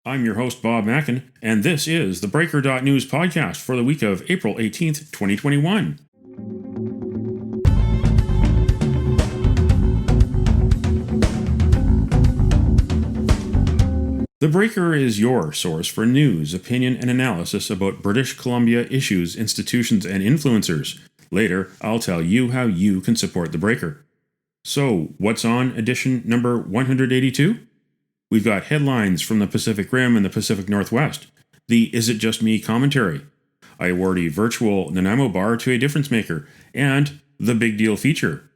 I'm your host, Bob Mackin, and this is the theBreaker.news podcast for the week of April 18th, 2021. The Breaker is your source for news, opinion, and analysis about British Columbia issues, institutions, and influencers. Later, I'll tell you how you can support The Breaker. So, what's on edition number 182? We've got headlines from the Pacific Rim and the Pacific Northwest, the Is It Just Me commentary, I award a virtual Nanaimo bar to a difference maker, and the Big Deal feature.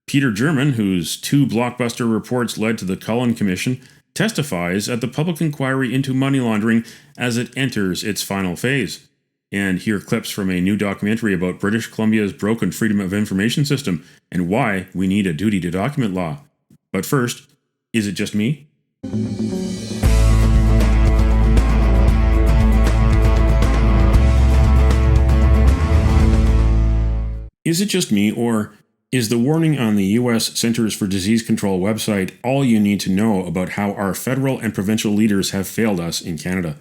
Peter German, whose 2 blockbuster reports led to the Cullen Commission, testifies at the public inquiry into money laundering as it enters its final phase. And hear clips from a new documentary about British Columbia's broken Freedom of Information system and why we need a duty to document law. But first, is it just me? Is it just me, or is the warning on the U.S. Centers for Disease Control website all you need to know about how our federal and provincial leaders have failed us in Canada?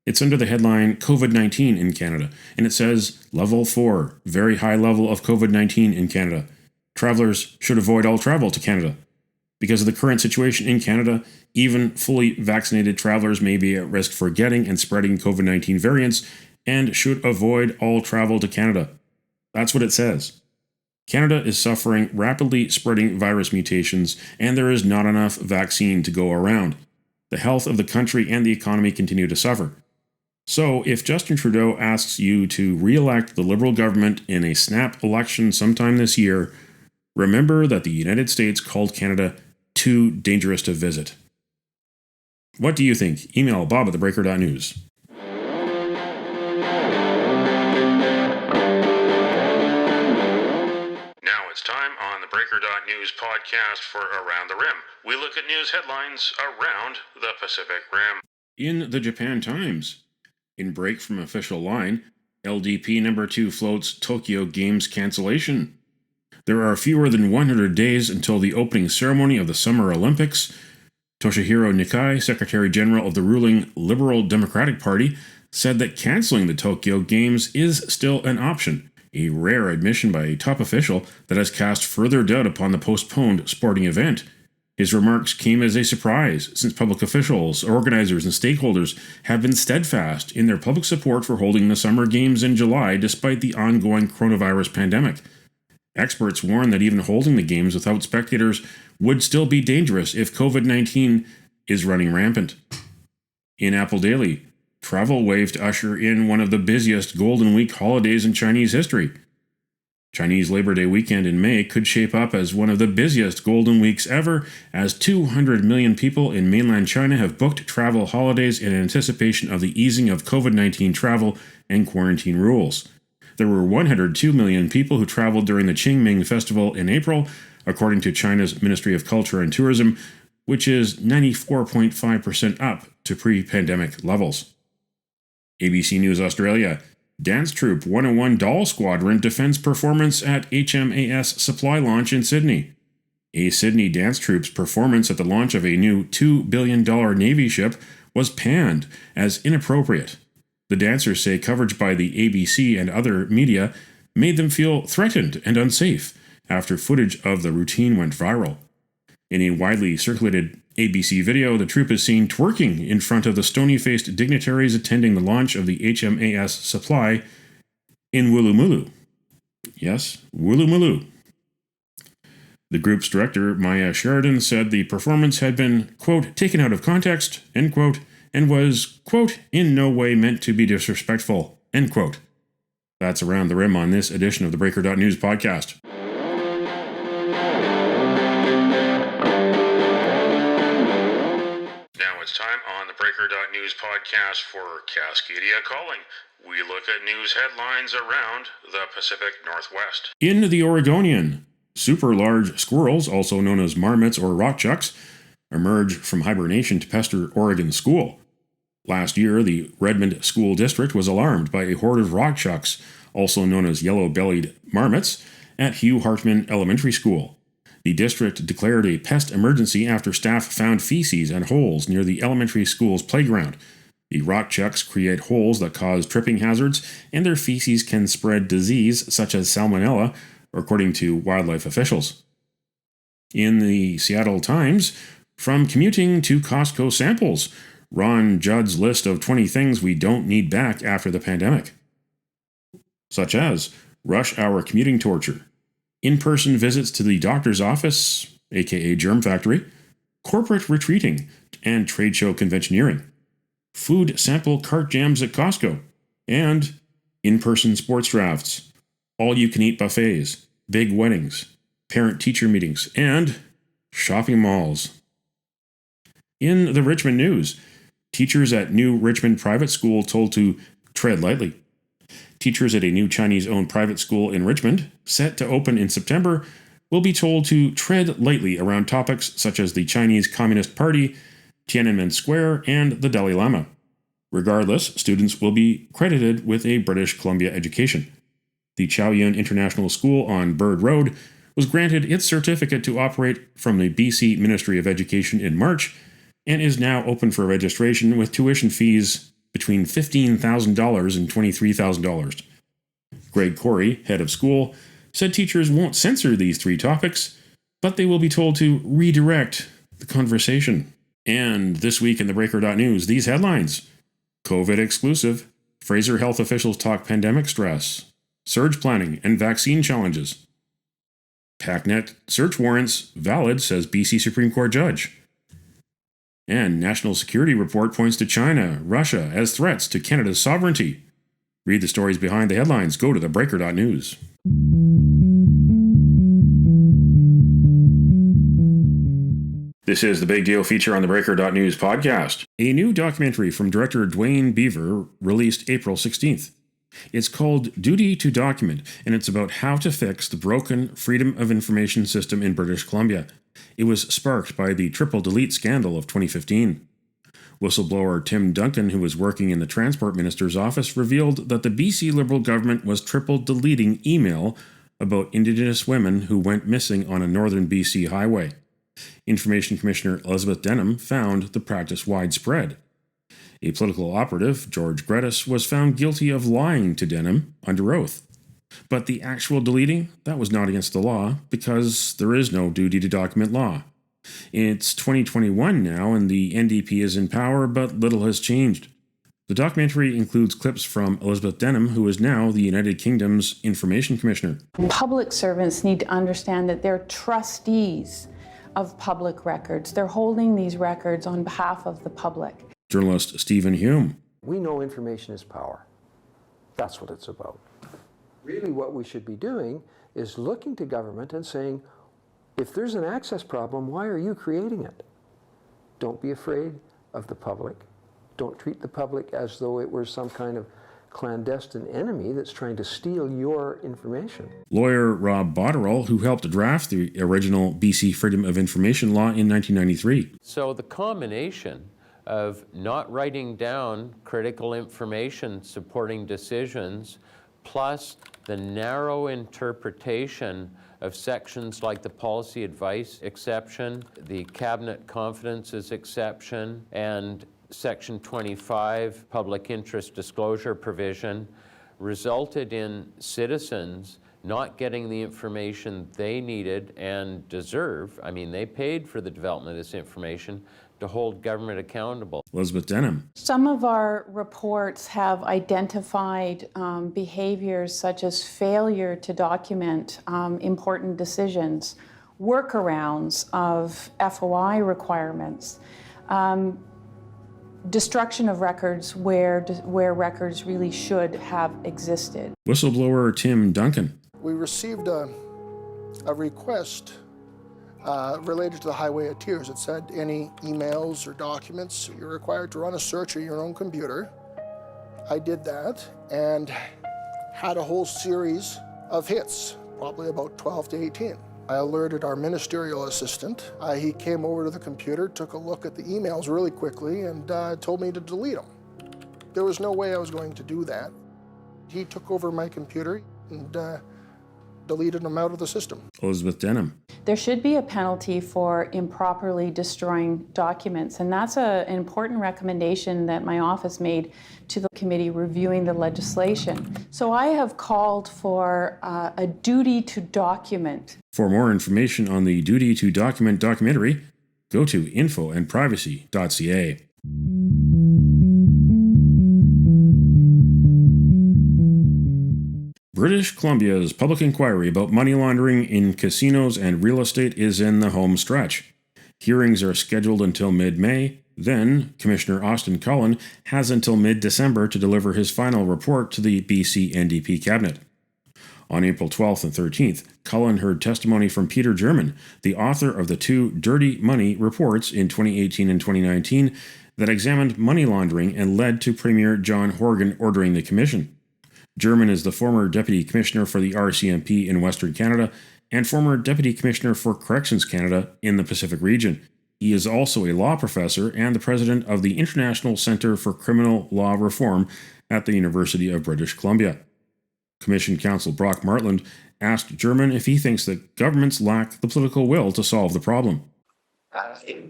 It's under the headline COVID-19 in Canada, and it says Level 4, very high level of COVID-19 in Canada. Travelers should avoid all travel to Canada. Because of the current situation in Canada, even fully vaccinated travelers may be at risk for getting and spreading COVID-19 variants and should avoid all travel to Canada. That's what it says. Canada is suffering rapidly spreading virus mutations, and there is not enough vaccine to go around. The health of the country and the economy continue to suffer. So, if Justin Trudeau asks you to re-elect the Liberal government in a snap election sometime this year, remember that the United States called Canada too dangerous to visit. What do you think? Email Bob at theBreaker.news. Now it's time on the Breaker.news podcast for Around the Rim. We look at news headlines around the Pacific Rim. In the Japan Times, in break from official line, LDP number 2 floats Tokyo Games cancellation. There are fewer than 100 days until the opening ceremony of the Summer Olympics. Toshihiro Nikai, Secretary General of the ruling Liberal Democratic Party, said that canceling the Tokyo Games is still an option, a rare admission by a top official that has cast further doubt upon the postponed sporting event. His remarks came as a surprise, since public officials, organizers, and stakeholders have been steadfast in their public support for holding the Summer Games in July despite the ongoing coronavirus pandemic. Experts warn that even holding the games without spectators would still be dangerous if COVID-19 is running rampant. In Apple Daily, travel wave to usher in one of the busiest Golden Week holidays in Chinese history. Chinese Labor Day weekend in May could shape up as one of the busiest Golden Weeks ever, as 200 million people in mainland China have booked travel holidays in anticipation of the easing of COVID-19 travel and quarantine rules. There were 102 million people who traveled during the Qingming Festival in April, according to China's Ministry of Culture and Tourism, which is 94.5% up to pre-pandemic levels. ABC News Australia, Dance Troupe 101 Doll Squadron defends performance at HMAS supply launch in Sydney. A Sydney dance troupe's performance at the launch of a new $2 billion Navy ship was panned as inappropriate. The dancers say coverage by the ABC and other media made them feel threatened and unsafe after footage of the routine went viral. In a widely circulated ABC video, the troupe is seen twerking in front of the stony-faced dignitaries attending the launch of the HMAS Supply in Woolloomooloo. Yes, Woolloomooloo. The group's director, Maya Sheridan, said the performance had been, quote, taken out of context, end quote, and was, quote, in no way meant to be disrespectful, end quote. That's Around the Rim on this edition of the Breaker.news podcast. Now it's time on the Breaker.news podcast for Cascadia Calling. We look at news headlines around the Pacific Northwest. In the Oregonian, super large squirrels, also known as marmots or rockchucks, emerge from hibernation to pester Oregon school. Last year, the Redmond School District was alarmed by a horde of rockchucks, also known as yellow-bellied marmots, at Hugh Hartman Elementary School. The district declared a pest emergency after staff found feces and holes near the elementary school's playground. The rock chucks create holes that cause tripping hazards, and their feces can spread disease such as salmonella, according to wildlife officials. In the Seattle Times, from commuting to Costco samples, Ron Judd's list of 20 things we don't need back after the pandemic, such as rush hour commuting torture, in-person visits to the doctor's office, aka germ factory, corporate retreating, and trade show conventioneering, food sample cart jams at Costco, and in-person sports drafts, all-you-can-eat buffets, big weddings, parent-teacher meetings, and shopping malls. In the Richmond News, teachers at New Richmond Private School told to tread lightly. Teachers at a new Chinese-owned private school in Richmond, set to open in September, will be told to tread lightly around topics such as the Chinese Communist Party, Tiananmen Square, and the Dalai Lama. Regardless, students will be credited with a British Columbia education. The Chaoyun International School on Bird Road was granted its certificate to operate from the BC Ministry of Education in March and is now open for registration with tuition fees between $15,000 and $23,000. Greg Corey, head of school, said teachers won't censor these 3 topics, but they will be told to redirect the conversation. And this week in theBreaker.news, these headlines. COVID exclusive. Fraser health officials talk pandemic stress. Surge planning and vaccine challenges. PACnet search warrants valid, says BC Supreme Court judge. And national security report points to China, Russia as threats to Canada's sovereignty. Read the stories behind the headlines. Go to theBreaker.news. This is the Big Deal feature on the Breaker.news podcast. A new documentary from director Dwayne Beaver released April 16th. It's called Duty to Document, and it's about how to fix the broken Freedom of Information system in British Columbia. It was sparked by the triple delete scandal of 2015. Whistleblower Tim Duncan, who was working in the Transport Minister's office, revealed that the BC Liberal government was triple deleting email about Indigenous women who went missing on a northern BC highway. Information Commissioner Elizabeth Denham found the practice widespread. A political operative, George Gredis, was found guilty of lying to Denham under oath. But the actual deleting, that was not against the law, because there is no duty to document law. It's 2021 now, and the NDP is in power, but little has changed. The documentary includes clips from Elizabeth Denham, who is now the United Kingdom's Information Commissioner. Public servants need to understand that they're trustees of public records. They're holding these records on behalf of the public. Journalist Stephen Hume. We know information is power. That's what it's about. Really what we should be doing is looking to government and saying, if there's an access problem, why are you creating it? Don't be afraid of the public. Don't treat the public as though it were some kind of clandestine enemy that's trying to steal your information. Lawyer Rob Botterill, who helped draft the original BC Freedom of Information law in 1993. So the combination of not writing down critical information supporting decisions, plus the narrow interpretation of sections like the policy advice exception, the cabinet confidences exception, and Section 25 public interest disclosure provision resulted in citizens not getting the information they needed and deserve. I mean, they paid for the development of this information to hold government accountable. Elizabeth Denham. Some of our reports have identified behaviors such as failure to document important decisions, workarounds of FOI requirements, destruction of records where records really should have existed. Whistleblower Tim Duncan. We received a request related to the highway at Tiers. It said any emails or documents, you're required to run a search on your own computer. I did that and had a whole series of hits, probably about 12 to 18. I alerted our ministerial assistant. He came over to the computer, took a look at the emails really quickly, and told me to delete them. There was no way I was going to do that. He took over my computer and deleted them out of the system. Elizabeth Denham. There should be a penalty for improperly destroying documents, and that's an important recommendation that my office made to the committee reviewing the legislation. So I have called for a duty to document. For more information on the Duty to Document documentary, go to infoandprivacy.ca. British Columbia's public inquiry about money laundering in casinos and real estate is in the home stretch. Hearings are scheduled until mid-May. Then, Commissioner Austin Cullen has until mid-December to deliver his final report to the BC NDP Cabinet. On April 12th and 13th, Cullen heard testimony from Peter German, the author of the two Dirty Money reports in 2018 and 2019 that examined money laundering and led to Premier John Horgan ordering the commission. German is the former Deputy Commissioner for the RCMP in Western Canada and former Deputy Commissioner for Corrections Canada in the Pacific region. He is also a law professor and the president of the International Centre for Criminal Law Reform at the University of British Columbia. Commission Counsel Brock Martland asked German if he thinks that governments lack the political will to solve the problem.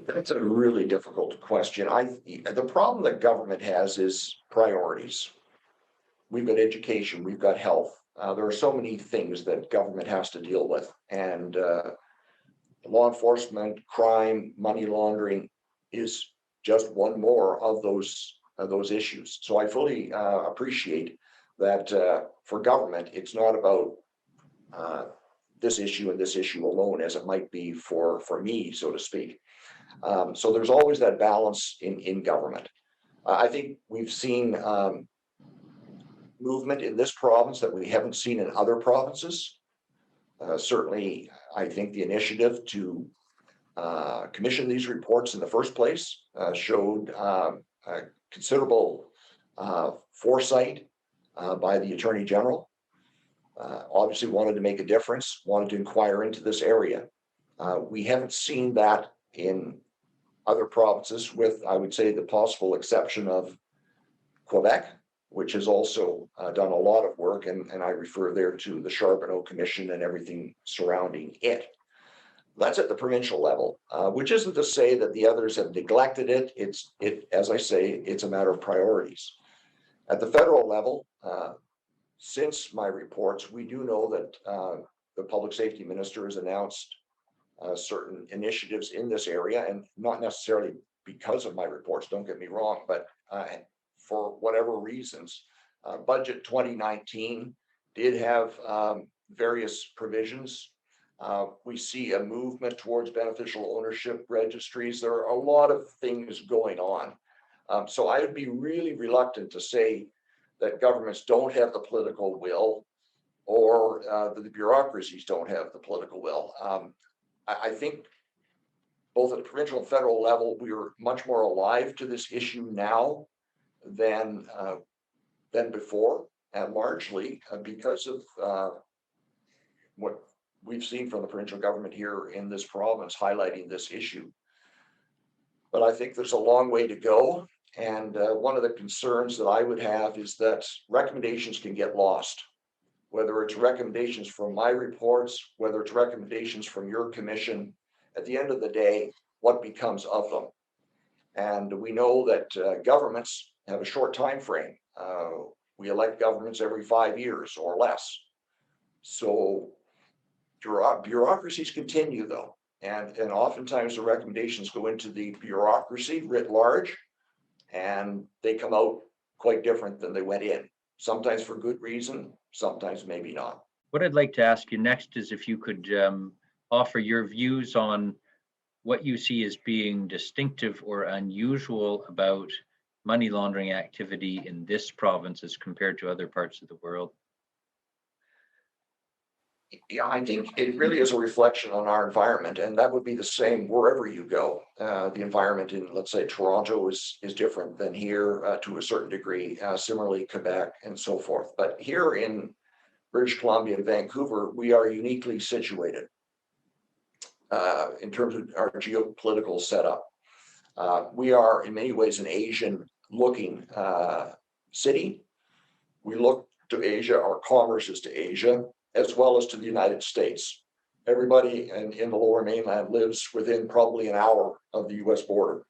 That's a really difficult question. The problem that government has is priorities. We've got education, we've got health. There are so many things that government has to deal with, and law enforcement, crime, money laundering is just one more of those issues. So I fully appreciate that for government, it's not about this issue and this issue alone, as it might be for me, so to speak. So there's always that balance in government. I think we've seen movement in this province that we haven't seen in other provinces. Certainly, I think the initiative to commission these reports in the first place showed considerable foresight by the Attorney General. Obviously wanted to make a difference, wanted to inquire into this area. We haven't seen that in other provinces, with, I would say, the possible exception of Quebec, which has also done a lot of work, and I refer there to the Charbonneau Commission and everything surrounding it. That's at the provincial level, which isn't to say that the others have neglected it. As I say, it's a matter of priorities. At the federal level, since my reports, we do know that the Public Safety Minister has announced certain initiatives in this area, and not necessarily because of my reports, don't get me wrong, but for whatever reasons. Budget 2019 did have various provisions. We see a movement towards beneficial ownership registries. There are a lot of things going on. So I would be really reluctant to say that governments don't have the political will, or the bureaucracies don't have the political will. I think both at the provincial and federal level, we are much more alive to this issue now than before, and largely because of what we've seen from the provincial government here in this province highlighting this issue. But I think there's a long way to go, and one of the concerns that I would have is that recommendations can get lost, whether it's recommendations from my reports, whether it's recommendations from your commission. At the end of the day, what becomes of them? And we know that governments have a short time frame. We elect governments every 5 years or less. So bureaucracies continue, though. And oftentimes the recommendations go into the bureaucracy writ large, and they come out quite different than they went in. Sometimes for good reason, sometimes maybe not. What I'd like to ask you next is if you could offer your views on what you see as being distinctive or unusual about money laundering activity in this province as compared to other parts of the world. Yeah, I think it really is a reflection on our environment, and that would be the same wherever you go. The environment in, let's say, Toronto is different than here to a certain degree. Similarly, Quebec and so forth. But here in British Columbia and Vancouver, we are uniquely situated in terms of our geopolitical setup. We are in many ways an Asian-looking city. We look to Asia. Our commerce is to Asia. as well as to the United States. Everybody in the Lower Mainland lives within probably an hour of the US border.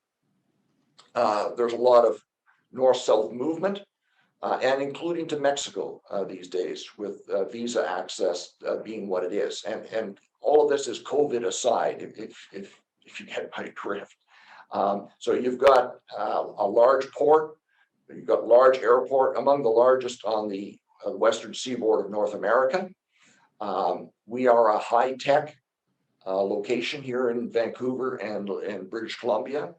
There's a lot of north-south movement, and including to Mexico these days, with visa access being what it is. And all of this is COVID aside, if you get my drift. So you've got a large port, you've got large airport, among the largest on the western seaboard of North America. We are a high-tech location here in Vancouver and British Columbia.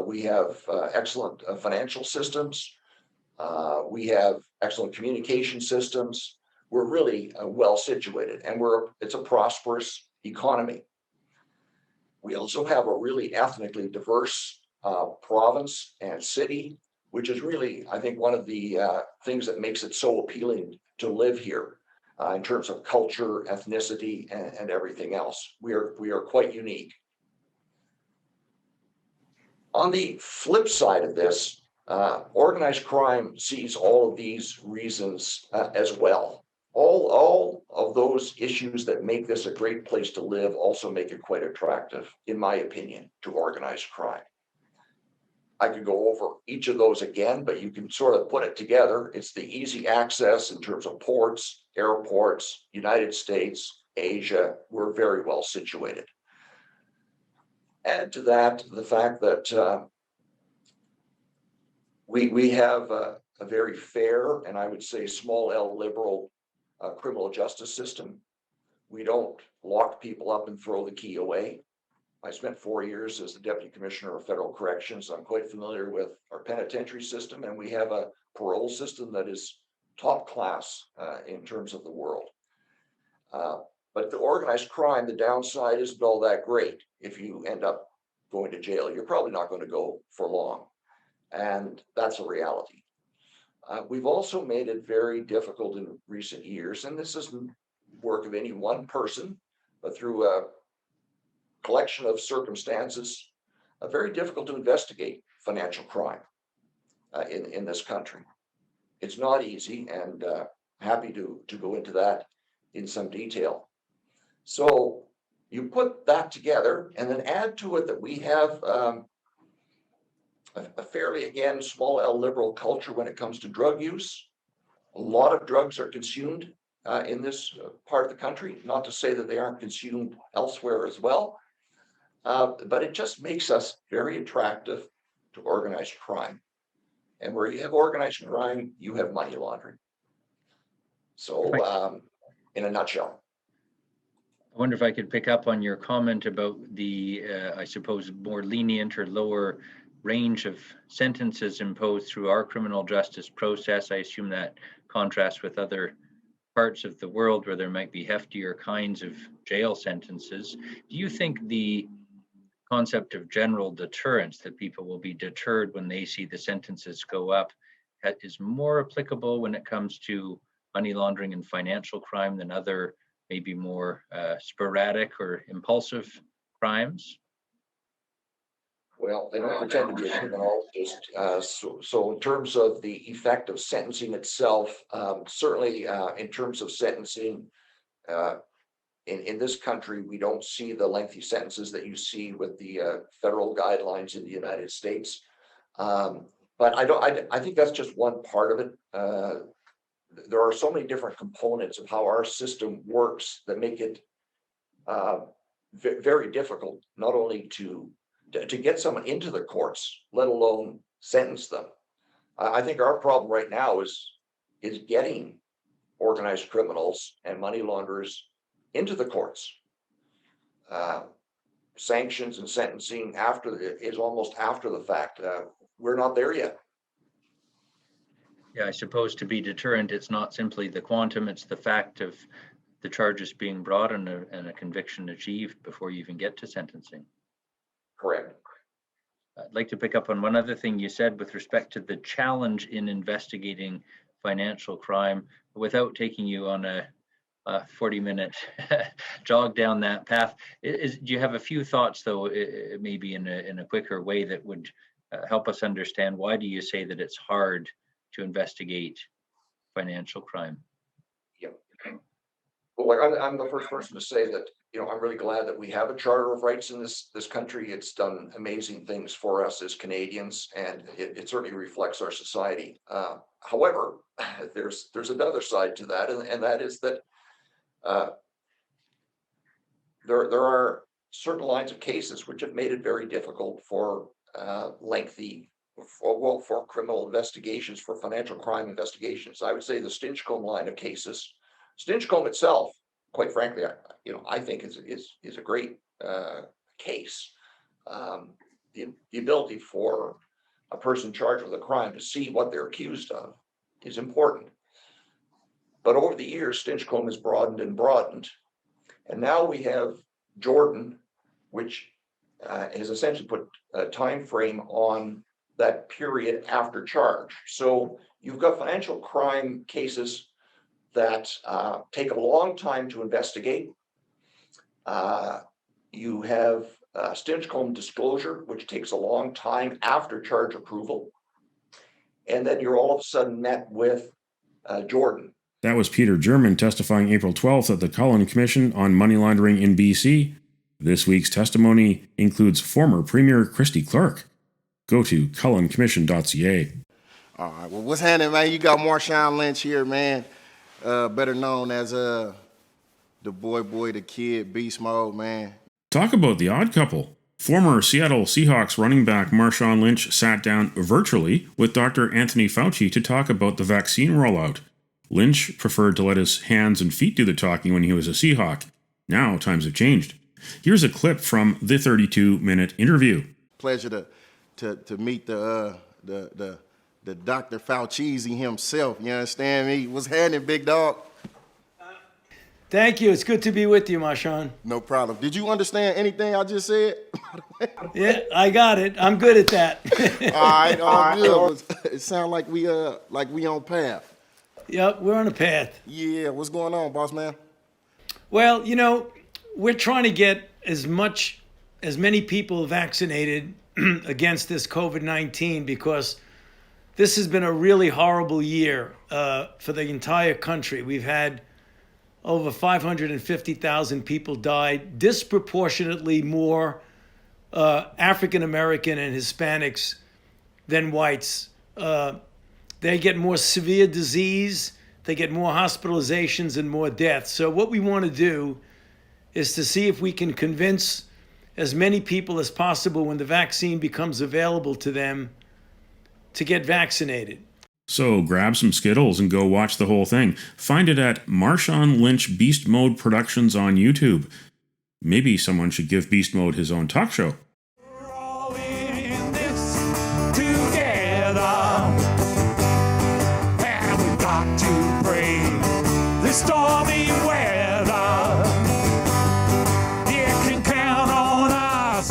We have excellent financial systems. We have excellent communication systems. We're really well situated, and it's a prosperous economy. We also have a really ethnically diverse province and city, which is really, I think, one of the things that makes it so appealing to live here in terms of culture, ethnicity, and everything else. We are quite unique. On the flip side of this, organized crime sees all of these reasons as well. All of those issues that make this a great place to live also make it quite attractive, in my opinion, to organized crime. I could go over each of those again, but you can sort of put it together. It's the easy access in terms of ports, airports, United States, Asia. We're very well situated. Add to that the fact that we have a very fair, and I would say small L liberal criminal justice system. We don't lock people up and throw the key away. I spent 4 years as the Deputy Commissioner of Federal Corrections. I'm quite familiar with our penitentiary system, and we have a parole system that is top class in terms of the world. But the organized crime, the downside isn't all that great. If you end up going to jail, you're probably not going to go for long. And that's a reality. We've also made it very difficult in recent years, and this isn't work of any one person, but through a collection of circumstances, very difficult to investigate financial crime in this country. It's not easy, and happy to go into that in some detail. So you put that together and then add to it that we have a fairly, again, small L liberal culture when it comes to drug use. A lot of drugs are consumed in this part of the country, not to say that they aren't consumed elsewhere as well, but it just makes us very attractive to organized crime. And where you have organized crime, you have money laundering. So in a nutshell. I wonder if I could pick up on your comment about the, I suppose, more lenient or lower range of sentences imposed through our criminal justice process. I assume that contrasts with other parts of the world where there might be heftier kinds of jail sentences. Do you think the concept of general deterrence, that people will be deterred when they see the sentences go up, is more applicable when it comes to money laundering and financial crime than other, maybe more sporadic or impulsive crimes? Well, they don't pretend to be a criminologist. So in terms of the effect of sentencing itself, certainly in terms of sentencing, in this country, we don't see the lengthy sentences that you see with the federal guidelines in the United States. But I think that's just one part of it. There are so many different components of how our system works that make it very difficult, not only to get someone into the courts, let alone sentence them. I think our problem right now is getting organized criminals and money launderers into the courts. Sanctions and sentencing is almost after the fact. We're not there yet. Yeah, I suppose to be deterrent, it's not simply the quantum, it's the fact of the charges being brought and a conviction achieved before you even get to sentencing. Correct. I'd like to pick up on one other thing you said with respect to the challenge in investigating financial crime, without taking you on a 40-minute jog down that path. Do you have a few thoughts, though, maybe in a quicker way that would help us understand why do you say that it's hard to investigate financial crime? Yep. Well, I'm the first person to say that, I'm really glad that we have a Charter of Rights in this country. It's done amazing things for us as Canadians, and it certainly reflects our society. However, there's another side to that, and that is that there are certain lines of cases which have made it very difficult for for criminal investigations, for financial crime investigations. I would say the Stinchcombe line of cases. Stinchcombe itself, quite frankly, I think is a great case. The ability for a person charged with a crime to see what they're accused of is important. But over the years, Stinchcombe has broadened and broadened, and now we have Jordan, which has essentially put a time frame on that period after charge. So you've got financial crime cases that take a long time to investigate. You have Stinchcombe disclosure, which takes a long time after charge approval. And then you're all of a sudden met with Jordan. That was Peter German testifying April 12th at the Cullen Commission on Money Laundering in BC. This week's testimony includes former Premier Christy Clark. Go to cullencommission.ca. All right, well, what's happening, man? You got Marshawn Lynch here, man, better known as the boy, the kid, beast mode, man. Talk about the odd couple. Former Seattle Seahawks running back Marshawn Lynch sat down virtually with Dr. Anthony Fauci to talk about the vaccine rollout. Lynch preferred to let his hands and feet do the talking when he was a Seahawk. Now times have changed. Here's a clip from the 32-minute interview. Pleasure to meet the Dr. Fauci himself. You understand me? What's happening, big dog? Thank you. It's good to be with you, Marshawn. No problem. Did you understand anything I just said? Yeah, I got it. I'm good at that. All right. Good. It sounds like we on path. Yep, we're on a path. Yeah, what's going on, boss man? Well, we're trying to get as many people vaccinated against this COVID-19 because this has been a really horrible year for the entire country. We've had over 550,000 people die, disproportionately more African American and Hispanics than whites. They get more severe disease, they get more hospitalizations and more deaths. So what we want to do is to see if we can convince as many people as possible when the vaccine becomes available to them to get vaccinated. So grab some Skittles and go watch the whole thing. Find it at Marshawn Lynch Beast Mode Productions on YouTube. Maybe someone should give Beast Mode his own talk show. We're all in this together, and we've got to brave this stormy weather. You can count on us,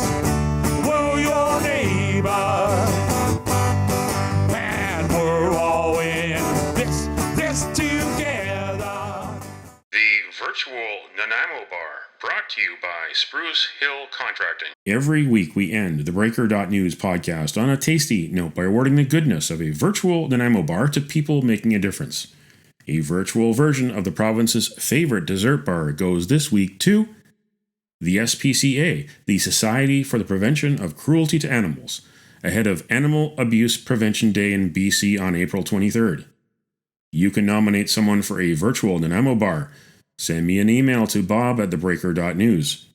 we're your neighbor. Virtual Nanaimo Bar, brought to you by Spruce Hill Contracting. Every week we end the Breaker.news podcast on a tasty note by awarding the goodness of a virtual Nanaimo bar to people making a difference. A virtual version of the province's favorite dessert bar goes this week to the SPCA, the Society for the Prevention of Cruelty to Animals, ahead of Animal Abuse Prevention Day in BC on April 23rd. You can nominate someone for a virtual Nanaimo bar. Send me an email to bob@theBreaker.news.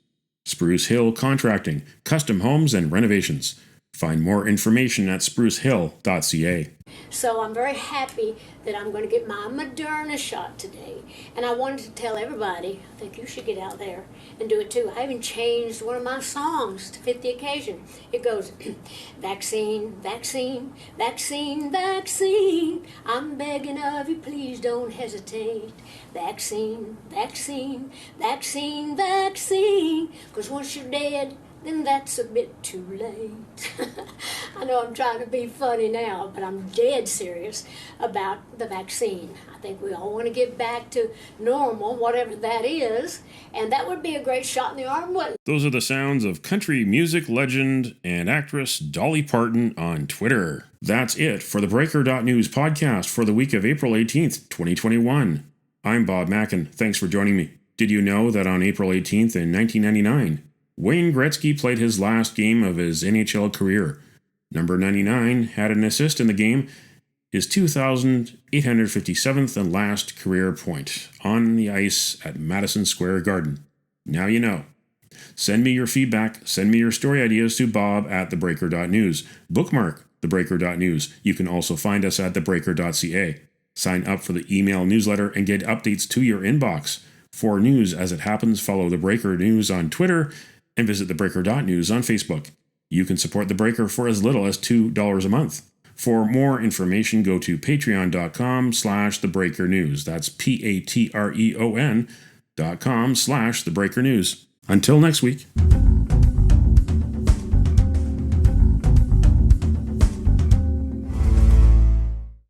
Spruce Hill Contracting, custom homes and renovations. Find more information at sprucehill.ca. So I'm very happy that I'm going to get my Moderna shot today. And I wanted to tell everybody, I think you should get out there and do it too. I even changed one of my songs to fit the occasion. It goes, vaccine, vaccine, vaccine, vaccine. I'm begging of you, please don't hesitate. Vaccine, vaccine, vaccine, vaccine. 'Cause once you're dead, then that's a bit too late. I know I'm trying to be funny now, but I'm dead serious about the vaccine. I think we all want to get back to normal, whatever that is, and that would be a great shot in the arm, wouldn't it? Those are the sounds of country music legend and actress Dolly Parton on Twitter. That's it for the Breaker.news podcast for the week of April 18th, 2021. I'm Bob Mackin. Thanks for joining me. Did you know that on April 18th in 1999, Wayne Gretzky played his last game of his NHL career? Number 99 had an assist in the game, his 2,857th and last career point on the ice at Madison Square Garden. Now you know. Send me your feedback, send me your story ideas to bob@theBreaker.news. Bookmark theBreaker.news. You can also find us at theBreaker.ca. Sign up for the email newsletter and get updates to your inbox. For news as it happens, follow The Breaker News on Twitter and visit theBreaker.news on Facebook. You can support The Breaker for as little as $2 a month. For more information, go to patreon.com/thebreakernews. That's patreon.com/thebreakernews. Until next week.